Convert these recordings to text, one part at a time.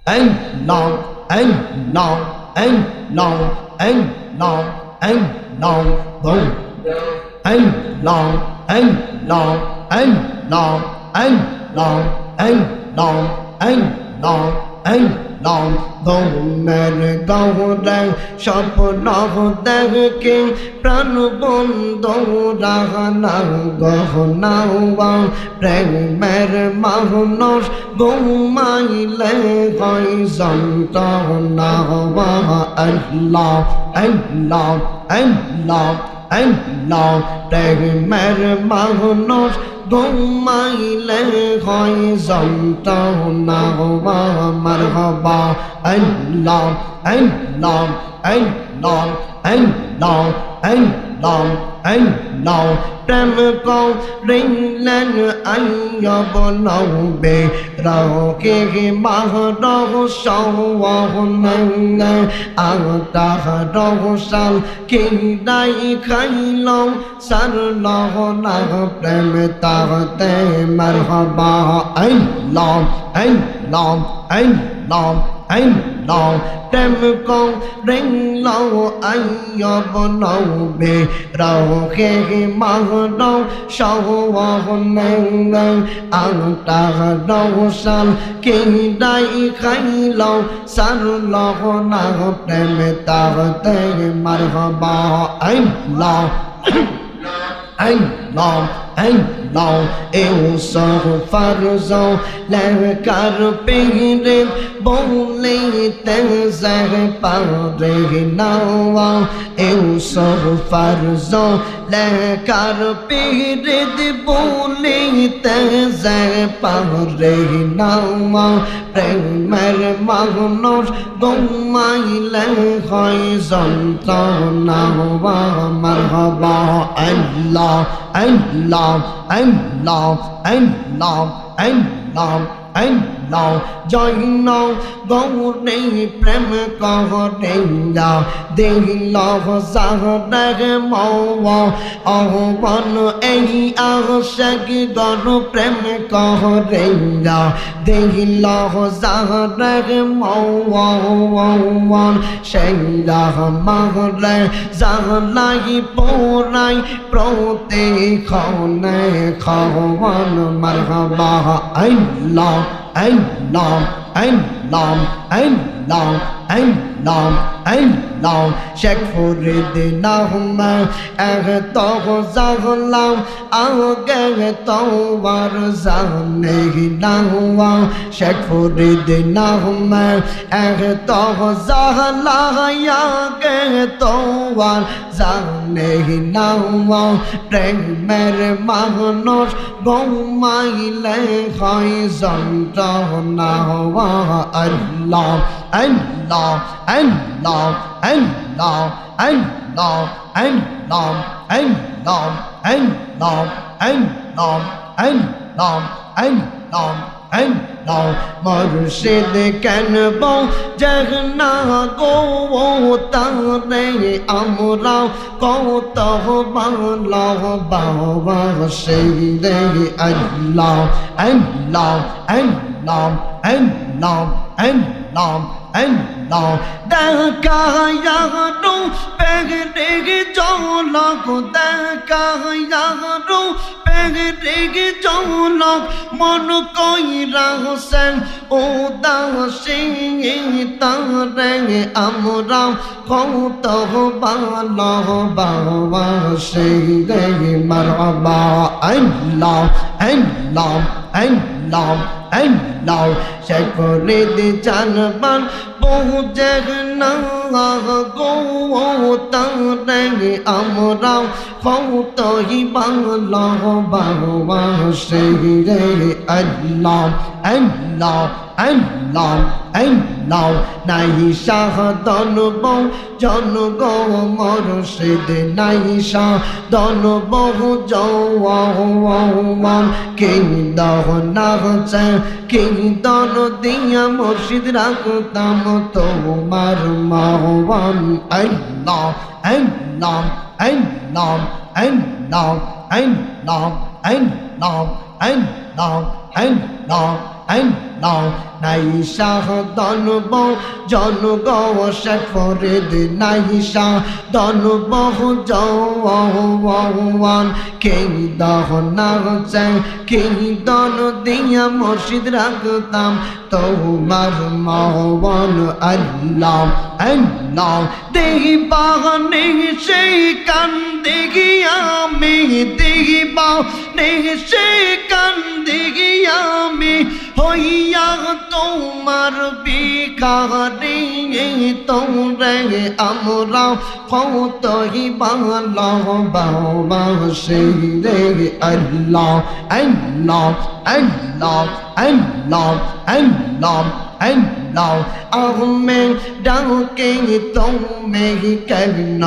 Allah, Allah, Allah, Allah, Allah, boom. Allah, Allah, Allah, Allah, Allah, Allah, Allah, ঘুমের গহরে স্বপ্ন দেখি প্রাণ বন্ধু রাহনা গহনা প্রেমের মানুষ ঘুমাইলে হয় যন্ত্রণা আল্লাহ আল্লাহ আল্লাহ আল্লাহ প্রেমের মানুষ ঘুমাইলে হয় যন্ত্রণা মারহাবা আল্লাহ আল্লাহ আল্লাহ আল্লাহ আল্লাহ আল্লাহ প্রেম করিলেন আইয়ব নবে রকে মাহরহ সওয়াহনে আতাহ রহসাল কিনাই খাইল সারলহ না প্রেম তাহতে মারহাবা আল্লাহ আল্লাহ আল্লাহ আল্লাহ প্রেম করিল আইয়ব নবে রকে মাহরহ সওয়াহনে আতাহ রহসাল কিনাই খাইল সারলহ না প্রেম তাহতে মারহাবা আল্লাহ Allah, Allah, eu sou farzão, levar pingre, bole tenzer padre não, eu sou farzão, levar pingre de bole tenzer padre não, primeir magnos gomaile hoy zantana marhaba Allah Allah Allah Allah Allah Allah Jain গৌরে প্রেম কহরেয়া দেহিল সাহরে মৌয়া অহবন এই আশক গর প্রেম কহরেয়া দেহিল সাহরে মৌয়া সেই রাহমারে জাহলাই পোরাই প্রতে খনে খওয়ান মারহাবা আল্লাহ Allah, Allah, Allah, Allah, Allah, Sheikh Fourid Nahma, Toh Zahlam, Age Towar Zahne Nahwa, Sheikh Fourid Nahma, Toh Zahla, Age Towar Zahne Nahwa, Premer Mahnos, Gomaile Hoy Zantana Allah, Allah, Allah, Allah, Allah, Allah, Allah, Allah, Allah, Allah, Allah, Allah, Murshid kanbo jagna go tare amra ko toh banlah bawa shide Allah, Allah, Allah, Allah, Allah, Allah, দেখা ইয়ারু পেগড়ে জলক দেখা ইয়ারু পেগড়ে জলক মন কইরা হোসেন উদাসী তারে আমরা কত ভালোবাসি রে মারহাবা আল্লাহ আল্লাহ আল্লাহ আল্লাহ Sheikh জানবান বহু জগনা গো তারে আমরা কতই ভালোবাসি রে আল্লাহ আল্লাহ আল্লাহ আল্লাহ নাই সাধন জনগ মুর্শিদ নাই সাধন জওয়ান কিন্দহ নাচে কিন্দন দিয়া মুর্শিদ রাখতাম তোমার মাহবান আল্লাহ আল্লাহ আল্লাহ আল্লাহ আল্লাহ আল্লাহ আল্লাহ আল্লাহ আল্লাহ নাইসা দনব জনগ শেখ ফরিদ নাইসা দনব জওয়ান কে দহ নাচে কে দন দিয়া মুর্শিদ রাখতাম তোমার মাওয়ান আল্লাহ আল্লাহ দেহি বাগানে সেই কান্দে আমি দেহি বাগানে সেই কান্দে আমি হইয়া তোমার বিকারে তোরে আমরা কতই ভালোবাসি রে আল্লাহ আল্লাহ আল্লাহ আল্লাহ আল্লাহ আল্লাহ আহমেদ ডাকে তুমি কেন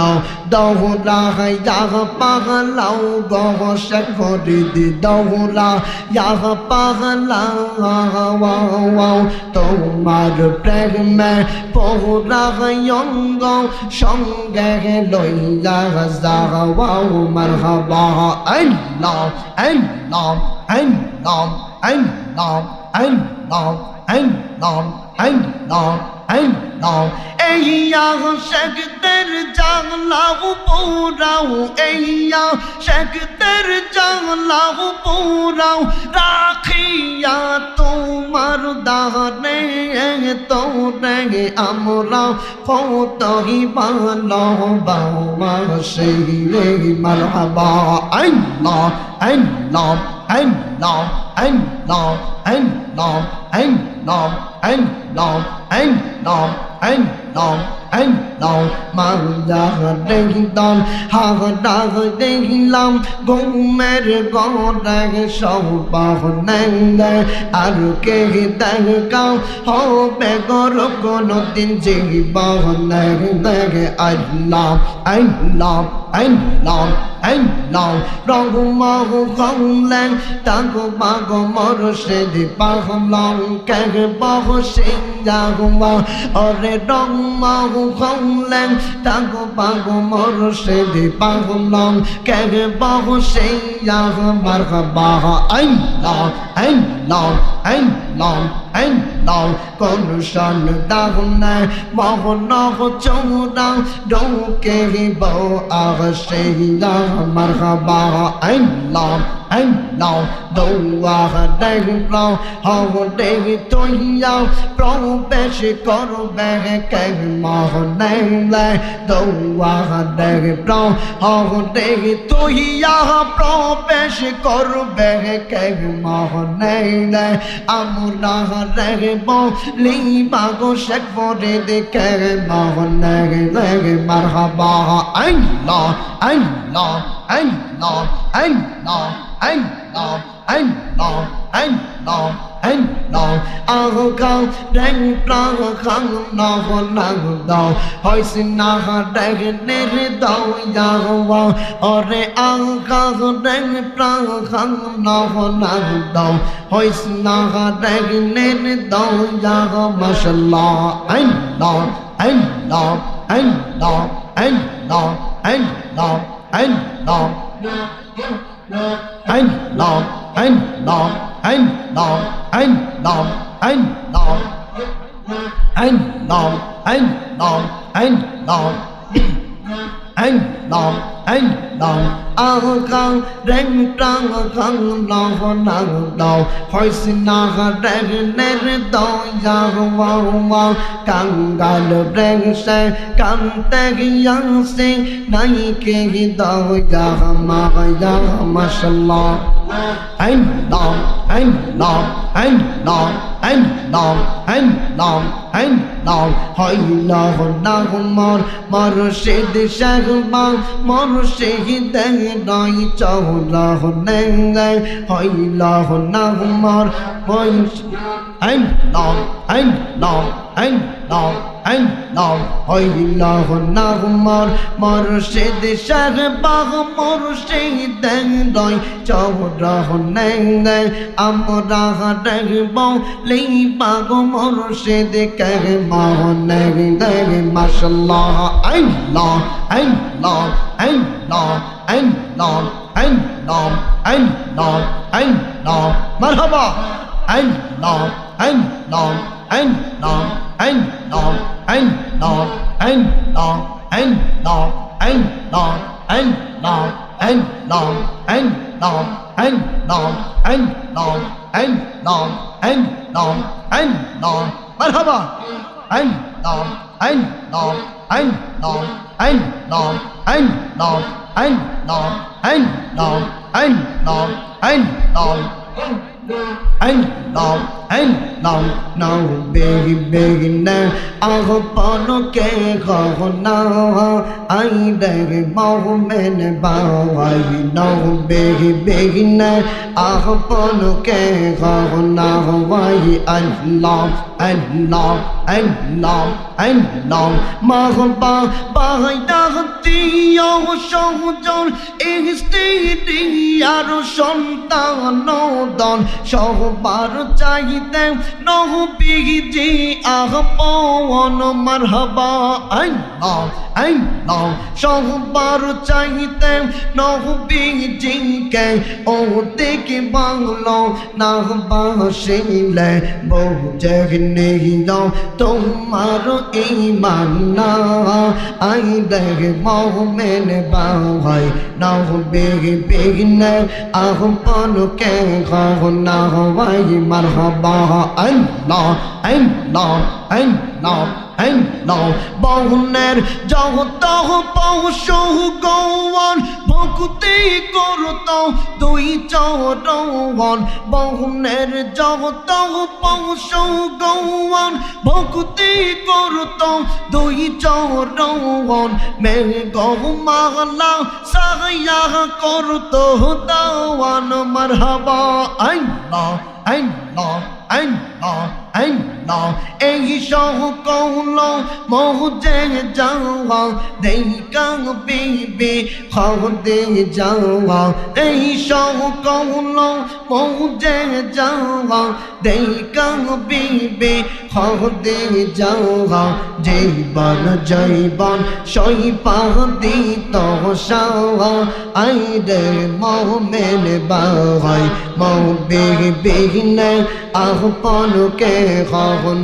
দৌলা ইয়াহ পাগলাও গহ শেখ ফরিদ দৌলা ইয়াহ পাগলাও তোমার প্রেমে পৌরা অঙ্গ সঙ্গে লইয়া যাওয়াও মারহাবা আল্লাহ আল্লাহ আল্লাহ আল্লাহ আল্লাহ আল্লাহ আল্লাহ আল্লাহ এই আশিকদের জাগলাও পুরাও এই আশিকদের জাগলাও পুরাও রাখিয়া তোমার দানে তোরে আমরা কতই ভালোবাসি রে মারহাবা আল্লাহ আল্লাহ আল্লাহ আল্লাহ আল্লাহ আল্লাহ আল্লাহ আল্লাহ আল্লাহ আল্লাহ মাওলা দেখতাম হাগডাগ দেখলাম ঘুমের গড়ে সবাহ নেঙ্গে আর কে দেখাও হবে গর কোনদিন জীবন নেঙ্গে আল্লাহ আল্লাহ আল্লাহ আল্লাহ রঘুমাহ কংলেন তাগো বাগো মরশেদ পাগলাম কে বহু সিংহা ওরে রঘুমাহ কংলেন তাগো বাগো মরশেদ পাগলাম কে বহু সিংহা মারহাবা আল্লাহ আল্লাহ আল্লাহ আল্লাহ কোন শান দাগনে মোহন চৌরা ডোকে বউ আগশে মারহাবা আল্লাহ আল্লাহ দৌয়া দেখলাম হতে তুইয়া প্রবেশ করবে কে মোহনে দৌয়া দেখলাম হতে তুইয়া প্রবেশ করবে কে মোহনে আমরা দেখব লিবাগো শেখ ফরিদ কে মোহনে মারহাবা আল্লাহ আল্লাহ আল্লাহ আল্লাহ আল্লাহ আল্লাহ আল্লাহ আল্লাহ আহকাও রং প্রাণ খাং নহ নাগ দাও হইছে না দেখনে দাও যাওয়া ওরে আহকাও রং প্রাণ খাং নহ নাগ দাও হইছে না দেখনে দাও যাওয়া মাশাআল্লাহ আল্লাহ আল্লাহ আল্লাহ আল্লাহ আল্লাহ আল্লাহ আল্লাহ আল্লাহ আল্লাহ আল্লাহ আল্লাহ আল্লাহ আল্লাহ আল্লাহ আল্লাহ আল্লাহ আহকাও রং প্রাণ খাং নহ নাগ দাও হইছে না দেখনে দাও যাওয়া কাঙ্গাল ব্রেংসে কান্তে গিয়াছে নাই কে দাও যাওয়া মাশাআল্লাহ আল্লাহ আল্লাহ আল্লাহ আল্লাহ আল্লাহ আল্লাহ হইলা নাগমর মুর্শিদ শাহবা মুর্শিদ নাই চৌলা নেঙ্গে হইলা নাগমর আল্লাহ আল্লাহ আল্লাহ আল্লাহ হইলা নাগমর মুর্শিদ শাহবা মুর্শিদ নাই চৌলা নেঙ্গে আমরা দেখব লিবাগো মুর্শিদ কে মোহনে মাশাআল্লাহ আল্লাহ আল্লাহ আল্লাহ আল্লাহ আল্লাহ আল্লাহ আল্লাহ মারহাবা আল্লাহ Allah, Allah, Allah, Allah, Allah, Allah, Allah, Allah, Allah, Allah, Allah, Allah, Allah, Allah, Allah, مرحبا Allah, Allah, Allah, Allah, Allah, Allah, Allah, Allah, Allah, Allah, Allah, no big now. Agapano ke khona, I degi mohumen bawai. No big now. Agapano ke khona, wai Allah, Allah, Allah, Allah. Mahba bahai dagti yo shohjon ihstidi aro shontano don shohbar চাইতে নবীজি আগমন মারহাবা আল্লাহ আল্লাহ সবার চাইতে নবীজি কে ও দেখে bungalow না বাসিলে বুঝে নিল তোমার ঈমান না আই দেখ মুমিন ভাই নবী বিঘ্নে আগমন কে না হয় মারহাবা আল্লাহ আল্লাহ আল্লাহ আল্লাহ বহুনের জগত পশু গৌন ভক্তি করত দুই চরণ বহুনের জগত পশু গৌন ভক্তি করত দুই চরণ মেঘ মালা সাহায্য করত দাওয়ান মারহাবা আল্লাহ আল্লাহ আল্লাহ আল্লাহ এই সকল মৌজে যাওয়া দেখা বিবি খদে যাওয়া এই সকল মৌজে যাওয়া দেখা বিবি খদে যাওয়া জীবন জৈবন সৈপা দিত সাওয়া আইরে মোমেন বাহাই মৌবে বিঘ্নে আপন কে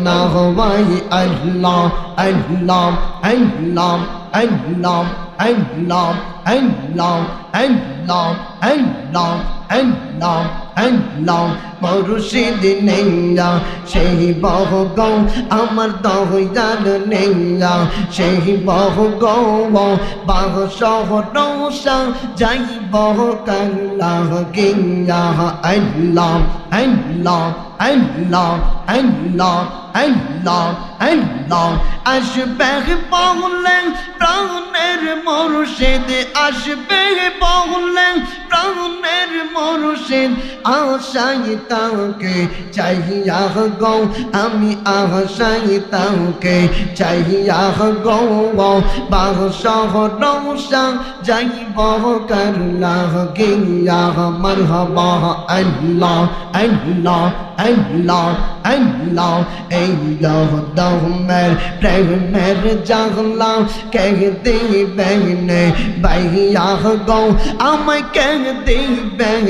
না হওয়াই আল্লাহ আল্লাহ আল্লাহ আল্লাহ আল্লাহ আল্লাহ আল্লাহ আল্লাহ আল্লাহ আল্লাহ মুর্শিদ নেইয়া সেই বহগৌ আমার দয়াল নেইয়া সেই বহগৌ বাহ শহরসা যাইব কাল্লাহ গিয়া আল্লাহ আল্লাহ আল্লাহ আল্লাহ আল্লাহ আল্লাহ আসবে বললেন প্রাণের মুর্শিদ আসবে বললেন প্রাণের মুর্শিদ আশাই তাকে চাইয়া গো আমি আশাই তাকে চাইয়া গো বাহ শহরসা যাইব কাল্লাহ গিয়া মারহাবা আল্লাহ আল্লাহ আল্লাহ আল্লাহ এই দমের প্রেমের জাগলা কে দিবেন বাইয়া গো আমায় কে দিবেন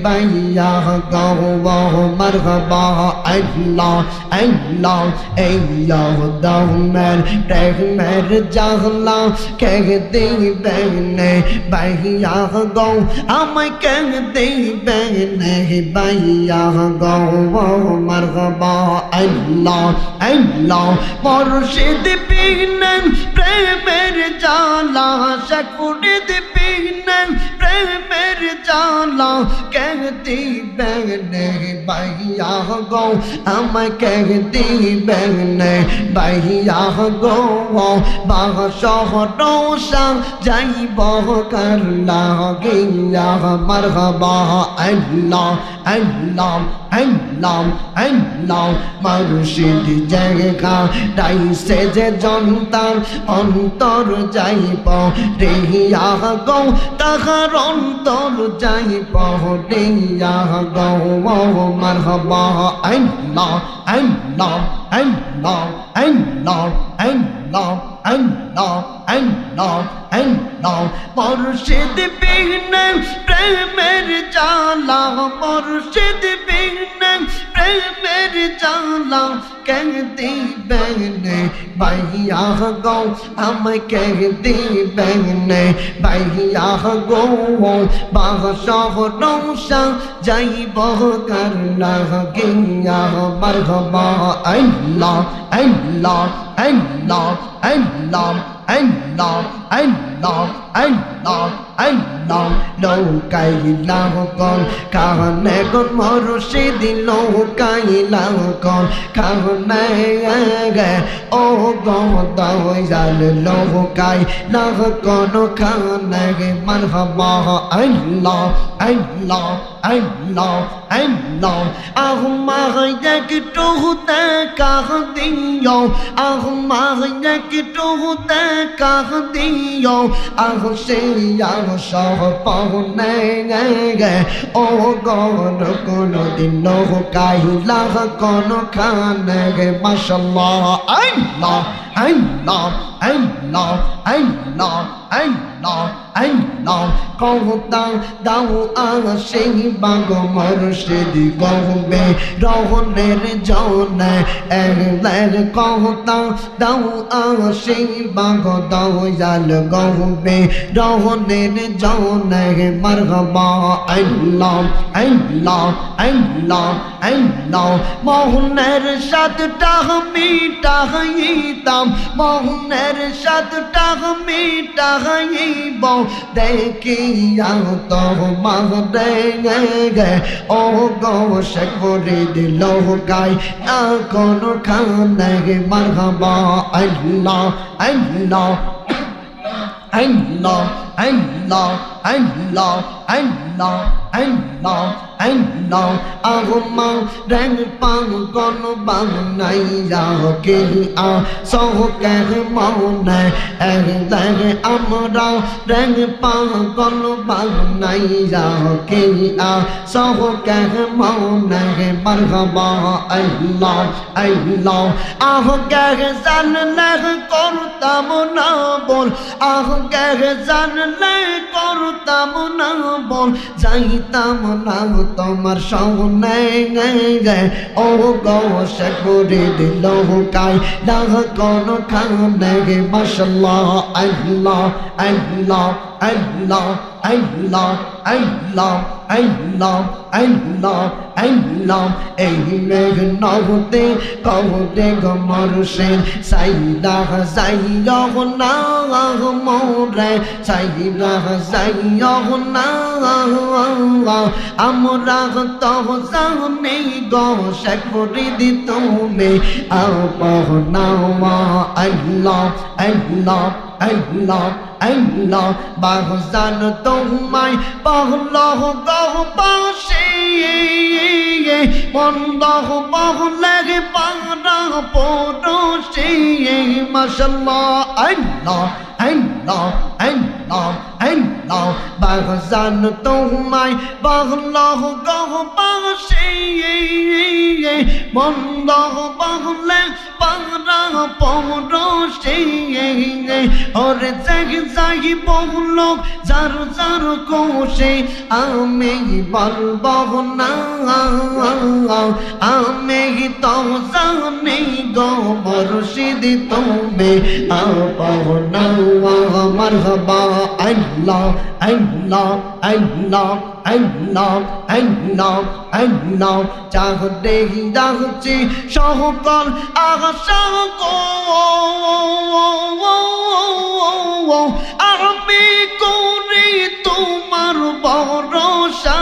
বাইয়া গো মারহাবা আল্লাহ আল্লাহ এই দমের প্রেমের জাগলা কে দিবেন বাইয়া গো আমায় কে দিবেন বাইয়া গো মারহাবা আল্লাহ আল্লাহ মুর্শিদ বিঘ্নেন প্রেমের জালা শাকুরিদ বিঘ্নেন প্রেমের জালা কে দিবেন বাইয়া গো আমায় কে দিবেন বাইয়া গো বাহ শহরসা যাইব কাল্লাহ গিয়া মারহাবা আল্লাহ আল্লাহ আল্লাহ আল্লাহ মুর্শিদ জায়গা রাইসে যে জনতার অন্তর যাইব রেহিয়া গো তাহার অন্তর যাইব রেহিয়া গো মারহাবা আল্লাহ আল্লাহ আল্লাহ আল্লাহ আল্লাহ আল্লাহ আল্লাহ আল্লাহ আল্লাহ মুর্শিদ বিনে প্রেমের জালা মুর্শিদ বিনে প্রেমের জালা কে দিবেন ভাইয়া গো আমাকে দিবেন ভাইয়া গো বাদশাহ রওশন যাইব করলা গিয়া মারহাবা আল্লাহ আল্লাহ আল্লাহ আল্লাহ আল্লাহ আল্লাহ আল্লাহ আল্লাহ লৌকাইলা কল কাহনে কোন মুর্শিদ লৌকাইলা কল কাহনে গে ও গো দয়াল লৌকাইলা কোন কাহনে গে মারহাবা আল্লাহ আল্লাহ আল্লাহ আল্লাহ আহমাহ একটু দেখা দিও আহমাহ একটু দেখা দিও আহ সে সহ পাওনে গে ও গর কোনো দিন কাইলা কোন খানে গে মাশাল্লাহ আল্লাহ আল্লাহ আল্লাহ আল্লাহ আল্লাহ আল্লাহ কহতা দাও আসে বাগ মুর্শিদ গহবে রহনের জনে এর কহতা দাও আসে বাগ দয়াল গহবে রহনের জনে মারহাবা আল্লাহ আল্লাহ আল্লাহ আল্লাহ মোহনের সাথটা মিটাইতাম মোহনের সাথটা মিটাইব দেখিয়া তো মারে গে ও গো শেখ ফরিদ লৌকাই না কোন খানে মারহাবা আল্লাহ আল্লাহ আল্লাহ আল্লাহ আল্লাহ আল্লাহ আল্লাহ আল্লাহ আহমা রং পাগল বানাইয়া কে আ সহকে মনে এর আমরা রং পাগল বানাইয়া কে আ সহকে মনে মারহাবা আল্লাহ আল্লাহ আহ কে জানলে করতাম না বল আহ কে জানলে করতাম না বল যাইতাম না তোমার সামনে গে ও গো শেখ ফরিদ লৌকাই না কোন খানে গে মাশাল্লাহ আল্লাহ আল্লাহ আল্লাহ আল্লাহ আল্লাহ আল্লাহ আল্লাহ আল্লাহ এই মেঘ নবতে কহতে গো মুর্শিদ সাইদা যাইও না মোরে সাইদা যাইও না আমরা তো জানি গো শেখ ফরিদ তুমি আপনা আল্লাহ আল্লাহ আল্লাহ আল্লাহ বাহজান তোমায় পাহলহ গহ পাশে বন্ধহ বাহলে পারা পড়োশে মাশাল্লাহ আল্লাহ আল্লাহ আল্লাহ আল্লাহ বাহজান তোমায় পাহলহ গহ পাশে বন্ধহ বাহলে পারা পড়োশে ওরে জাগি জাগি বহুলোক যার যার কোষে আমি বলবো না আমি তো জানি গো মুর্শিদ তুমি আপনা মারহাবা আল্লাহ আল্লাহ আল্লাহ আল্লাহ আল্লাহ আল্লাহ চাহতে যাচ্ছি সকল আশা গো আমি করি তোমার ভরসা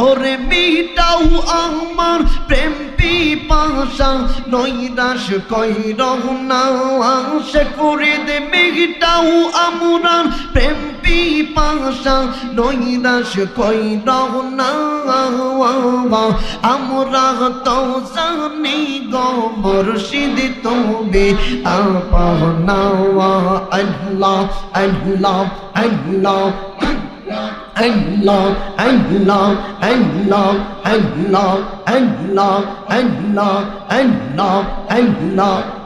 ওরে মিটাও আমার প্রেম পিপাসা নৈরাশ কইরহ না শেখ ফরিদ মিটাও আমার প্রেম পিপাসা নৈরাশ কইরহ না আমরা তো জানি গো মুর্শিদ তুমি আপনা আল্লাহ আল্লাহ আল্লাহ Allah, Allah, Allah, Allah, Allah, Allah, Allah, Allah,